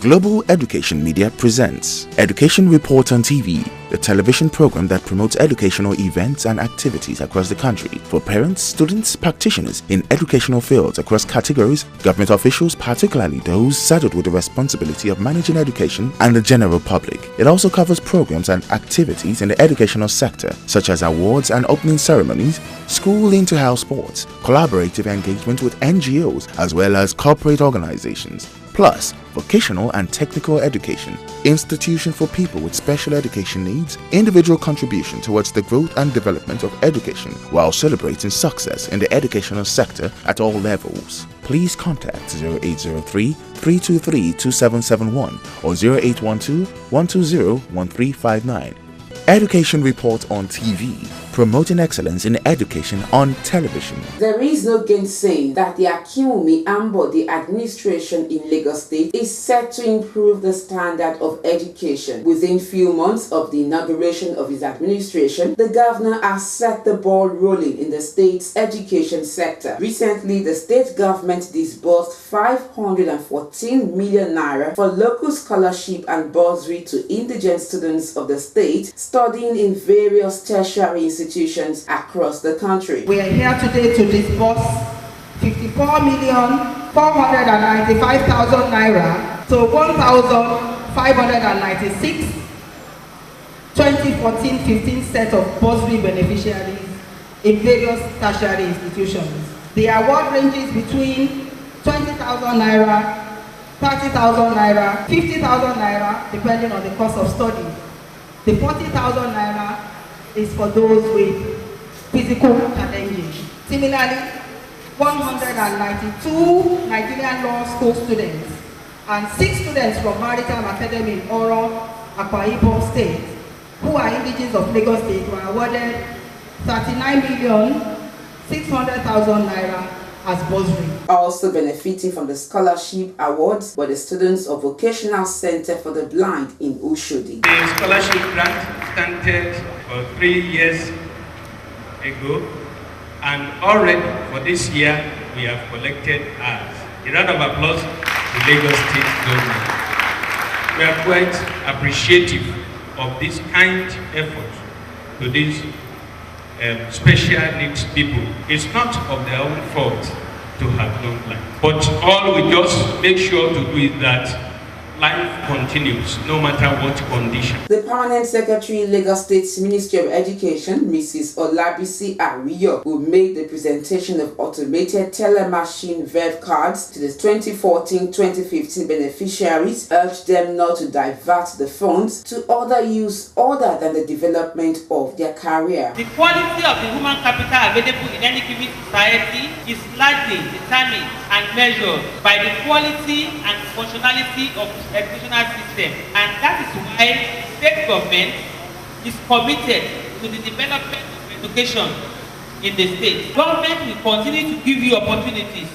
Global Education Media presents Education Report on TV, the television program that promotes educational events and activities across the country for parents, students, practitioners in educational fields across categories, government officials, particularly those saddled with the responsibility of managing education, and the general public. It also covers programs and activities in the educational sector, such as awards and opening ceremonies, school inter-house sports, collaborative engagement with NGOs, as well as corporate organizations. Plus, vocational and technical education, institution for people with special education needs, individual contribution towards the growth and development of education while celebrating success in the educational sector at all levels. Please contact 0803-323-2771 or 0812-120-1359. Education Report on TV, promoting excellence in education on television. There is no gainsaying that the Akinwumi Ambode administration in Lagos State is set to improve the standard of education. Within few months of the inauguration of his administration, the governor has set the ball rolling in the state's education sector. Recently, the state government disbursed 514 million naira for local scholarship and bursary to indigent students of the state studying in various tertiary institutions across the country. We are here today to disburse 54,495,000 naira to 1,596 2014-15 set of bursary beneficiaries in various tertiary institutions. The award ranges between 20,000 naira, 30,000 naira, 50,000 naira, depending on the cost of study. The 40,000 naira is for those with physical challenges. Similarly, 192 Nigerian law school students and 6 students from Maritime Academy in Oro, Akwa Ibom State, who are indigenes of Lagos State, were awarded 39,600,000 naira as bursary. Also benefiting from the scholarship awards were the students of Vocational Center for the Blind in Oshodi. The scholarship grant started 3 years ago, and already for this year we have collected ours. A round of applause to Lagos State government. We are quite appreciative of this kind effort to these special needs people. It's not of their own fault to have long life, but all we just make sure to do is that life continues no matter what condition. The Permanent Secretary, Lagos State's Ministry of Education, Mrs. Olabisi Ariyo, who made the presentation of automated teller machine VEV cards to the 2014-2015 beneficiaries, urged them not to divert the funds to other use other than the development of their career. The quality of the human capital available in any given society is largely determined and measured by the quality and functionality of the educational system, and that is why the state government is committed to the development of education in the state. Government will continue to give you opportunities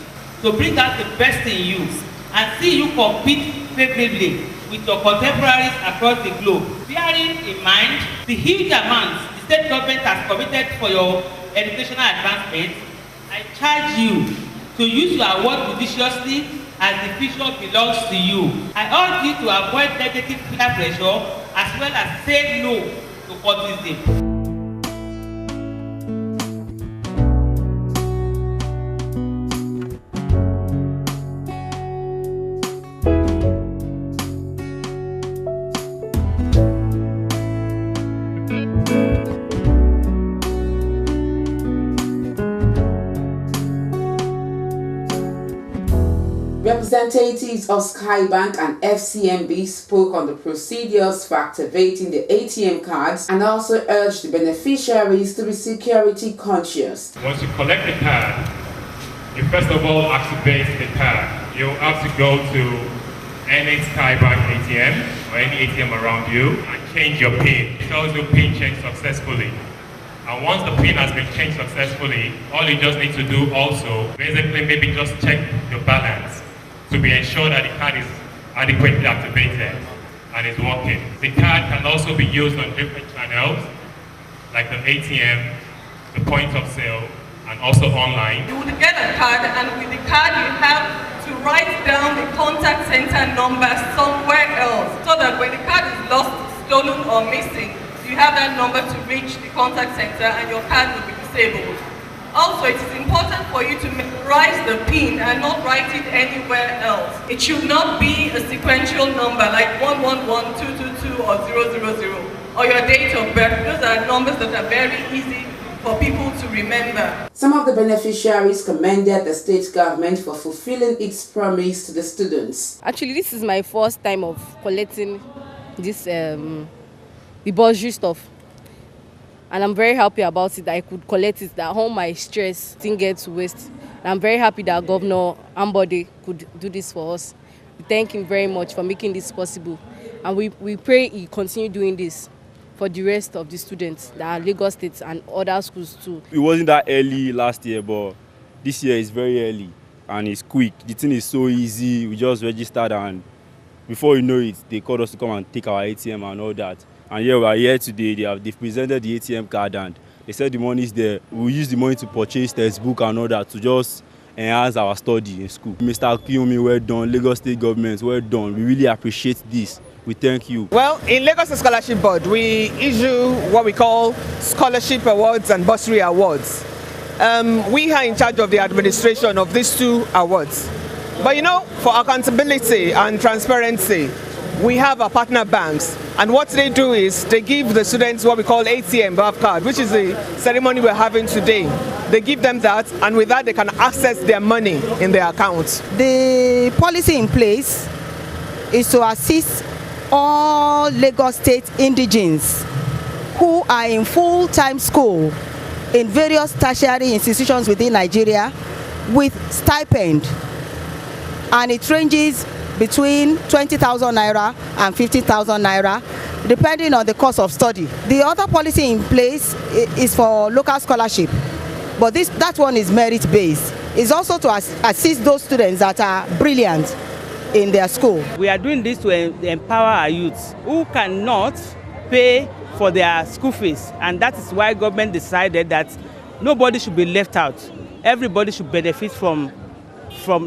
to bring out the best in you and see you compete favorably with your contemporaries across the globe. Bearing in mind the huge amounts the state government has committed for your educational advancement, I charge you to use your award judiciously as the future belongs to you. I urge you to avoid negative peer pressure as well as say no to cultism. Representatives of Skybank and FCMB spoke on the procedures for activating the ATM cards and also urged the beneficiaries to be security conscious. Once you collect the card, you first of all activate the card. You have to go to any Skybank ATM or any ATM around you and change your PIN. It tells you PIN changed successfully. And once the PIN has been changed successfully, all you just need to do also, basically maybe just check your balance to be ensured that the card is adequately activated and is working. The card can also be used on different channels, like the ATM, the point of sale, and also online. You will get a card, and with the card you have to write down the contact center number somewhere else so that when the card is lost, stolen or missing, you have that number to reach the contact center and your card will be disabled. Also, it is important for you to memorize the PIN and not write it anywhere else. It should not be a sequential number like 111, 222 or 000 or your date of birth. Those are numbers that are very easy for people to remember. Some of the beneficiaries commended the state government for fulfilling its promise to the students. Actually, this is my first time of collecting this the bursary stuff, and I'm very happy about it that I could collect it, that all my stress didn't get to waste. And I'm very happy that Governor Ambode could do this for us. We thank him very much for making this possible, and we pray he continue doing this for the rest of the students that are Lagos State and other schools too. It wasn't that early last year, but this year is very early and it's quick. The thing is so easy. We just registered and before you know it, they called us to come and take our ATM and all that. And yeah, we are here today. They've presented the ATM card and they said the money is there. We'll use the money to purchase textbook and all that to just enhance our study in school. Mr. Kiyomi, well done. Lagos State government, well done. We really appreciate this. We thank you. Well, in Lagos State Scholarship Board, we issue what we call scholarship awards and bursary awards. We are in charge of the administration of these two awards. But you know, for accountability and transparency, we have our partner banks. And what they do is they give the students what we call ATM BAF card, which is the ceremony we're having today. They give them that, and with that they can access their money in their accounts. The policy in place is to assist all Lagos State indigents who are in full-time school in various tertiary institutions within Nigeria with stipend, and it ranges between 20,000 naira and 50,000 naira depending on the course of study. The other policy in place is for local scholarship, but that one is merit-based. It's also to assist those students that are brilliant in their school. We are doing this to empower our youths who cannot pay for their school fees, and that is why government decided that nobody should be left out. Everybody should benefit from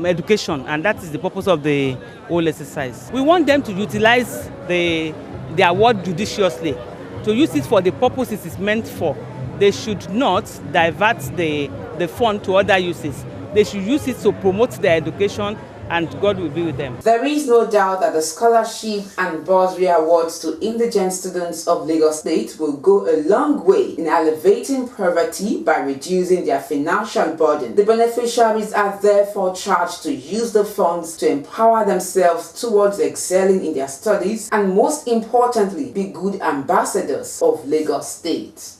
education, and that is the purpose of the whole exercise. We want them to utilize the award judiciously, to use it for the purpose it is meant for. They should not divert the fund to other uses. They should use it to promote their education, and God will be with them. There is no doubt that the scholarship and bursary awards to indigent students of Lagos State will go a long way in elevating poverty by reducing their financial burden. The beneficiaries are therefore charged to use the funds to empower themselves towards excelling in their studies and, most importantly, be good ambassadors of Lagos State.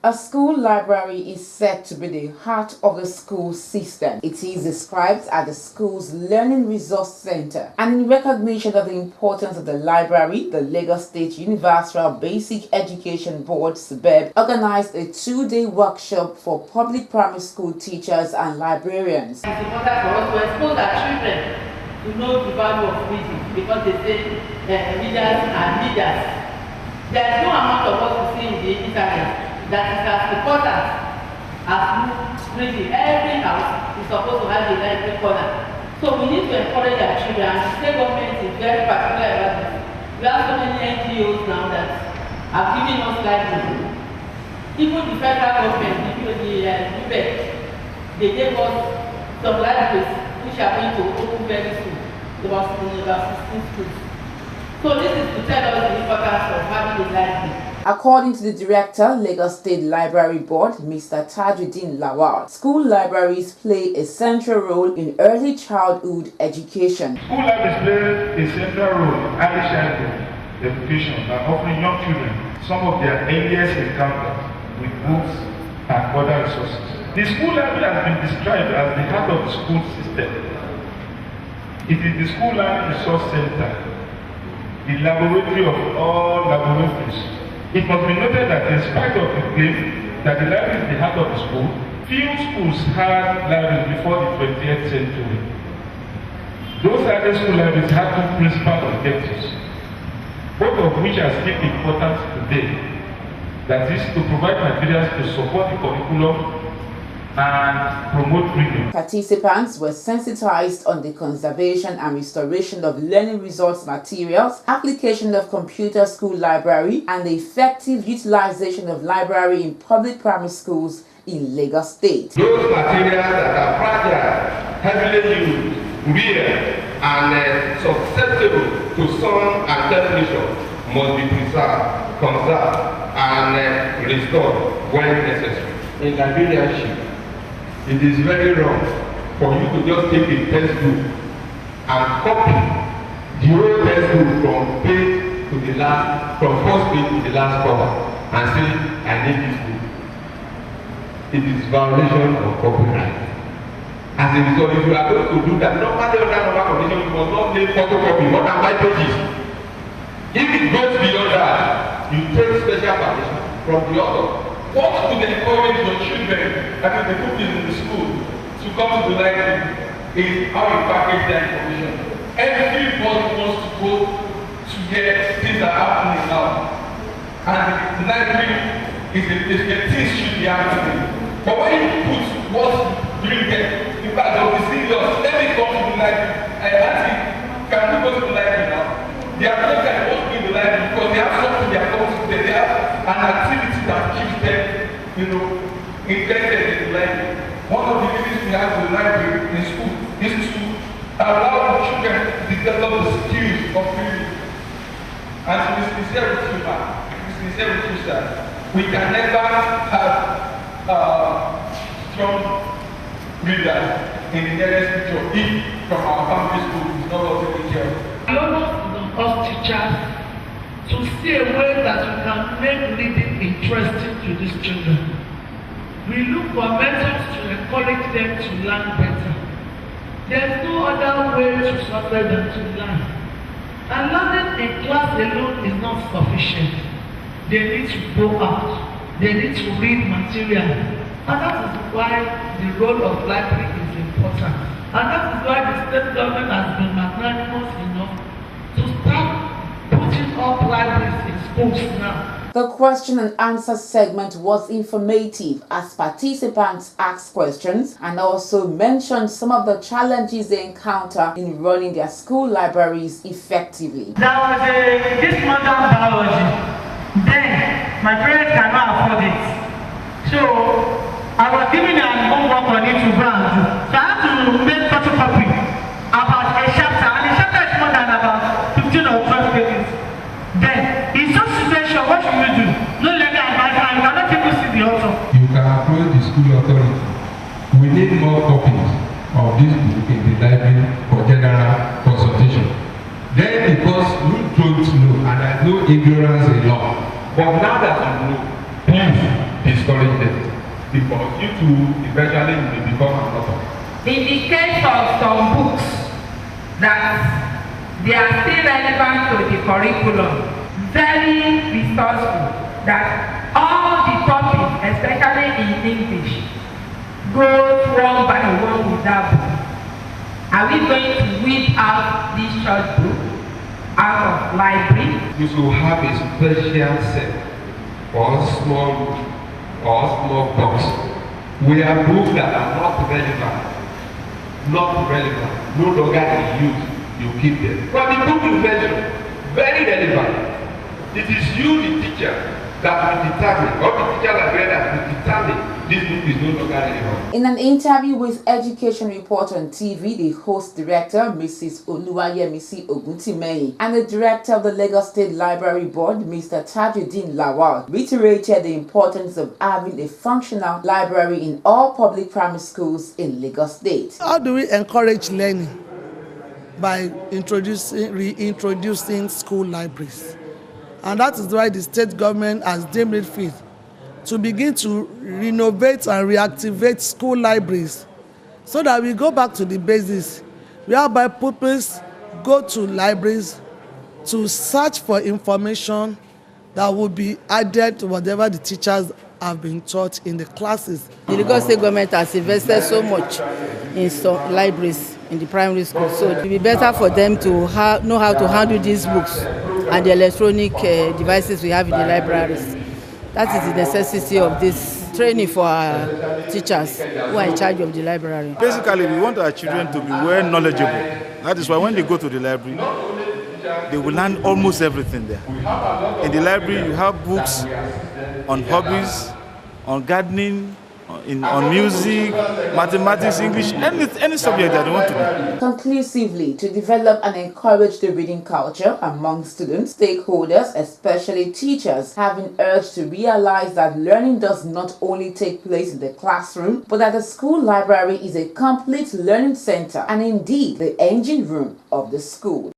A school library is said to be the heart of the school system. It is described as the school's learning resource center. And in recognition of the importance of the library, the Lagos State Universal Basic Education Board, Subeb, organized a 2-day workshop for public primary school teachers and librarians. It's important for us to expose our children to know the value of reading, because they say readers are leaders. There is no amount of what we see in the internet that is as important as reading. Every house is supposed to have a library corner. So we need to encourage our children, and the state government is very particular about this. We have so many NGOs now that are giving us libraries. Even the federal government, the they gave us some libraries which are going to open very soon. About 16 schools. So this is to tell us the importance of having a library. According to the director, Lagos State Library Board, Mr. Tajuddin Lawal, school libraries play a central role in early childhood education. School libraries play a central role in early childhood education by offering young children some of their earliest encounters with books and other resources. The school library has been described as the heart of the school system. It is the school library resource center, the laboratory of all laboratories. It must be noted that in spite of the claim that the library is the heart of the school, few schools had libraries before the 20th century. Those early school libraries had two principal objectives, both of which are still important today. That is to provide materials to support the curriculum and promote reading. Participants were sensitized on the conservation and restoration of learning resource materials, application of computer school library, and the effective utilization of library in public primary schools in Lagos State. Those materials that are fragile, heavily used, rare, and susceptible to sun and temperature must be preserved, conserved, and restored when necessary. In librarianship, it is very wrong for you to just take a textbook and copy the whole textbook from page to the last, from first page to the last cover, and say, I need this book. It is violation of copyright. As a result, if you are going to do that, normally under normal condition, you must not make photocopy more than 5 pages. If it goes beyond that, you take special permission from the author. What would encourage your children, I mean the pupils in the school, to come to the library is how you package their information. Everybody wants to go to hear things that are happening now. And the library is the things should be happening. But when you put what's doing there, in fact, they'll be serious. Let me come to the library. I ask you, can we go to the library now? They are not going to want to be in the library because they have something they are going to do. They have an activity that keeps them, interested in the library. One of the reasons we have the library in school is to allow the children to develop the skills of reading. And to be sincere with you, sir, we can never have strong readers in the nearest future if from our family school is not well taken care of. I almost us teachers to see a way that we can make reading interesting to these children. We look for methods to encourage them to learn better. There's no other way to suffer than to learn. And learning in class alone is not sufficient. They need to go out. They need to read material. And that is why the role of library is important. And that is why the state government has been magnanimous enough to start putting up libraries in schools now. The question and answer segment was informative as participants asked questions and also mentioned some of the challenges they encounter in running their school libraries effectively. There was this modern biology. Then my parents cannot afford it. So I was given an homework on it to go and do. So I had to make photocopy about a chapter, and the chapter is more than about 15 or 12 pages. Then, in such situation, what should you do? No legal advice, and you cannot even see the author. You can approach the school authority. We need more copies of this book in the library for general consultation. Then, because you don't know, and there's no ignorance in law, but now that you know, please discourage them, because you too eventually will become an author. In the case of some books that they are still relevant to the curriculum, very resourceful, that all the topics, especially in English, goes one by one with that book. Are we going to whip out this short book out of library? You should have a special set or small box where books that are not relevant, no longer in use, you keep them. But the book you mentioned, very relevant. It is you, the teacher, that will determine, or the teacher librarian that will determine this book is no longer relevant. In an interview with Education Report on TV, the host director, Mrs. Oluwayemisi Oguntimei, and the director of the Lagos State Library Board, Mr. Tajuddin Lawal, reiterated the importance of having a functional library in all public primary schools in Lagos State. How do we encourage learning? By reintroducing school libraries. And that is why the state government has deemed it fit to begin to renovate and reactivate school libraries so that we go back to the basics, whereby pupils go to libraries to search for information that will be added to whatever the teachers have been taught in the classes. The Lagos State government has invested so much in some libraries in the primary school, so it will be better for them to know how to handle these books and the electronic devices we have in the libraries. That is the necessity of this training for our teachers who are in charge of the library. Basically, we want our children to be well knowledgeable. That is why when they go to the library, they will learn almost everything there. In the library, you have books on hobbies, on gardening, on music, mathematics, English, any subject that they want to do. Conclusively, to develop and encourage the reading culture among students, stakeholders, especially teachers, have been urged to realize that learning does not only take place in the classroom, but that the school library is a complete learning center and indeed the engine room of the school.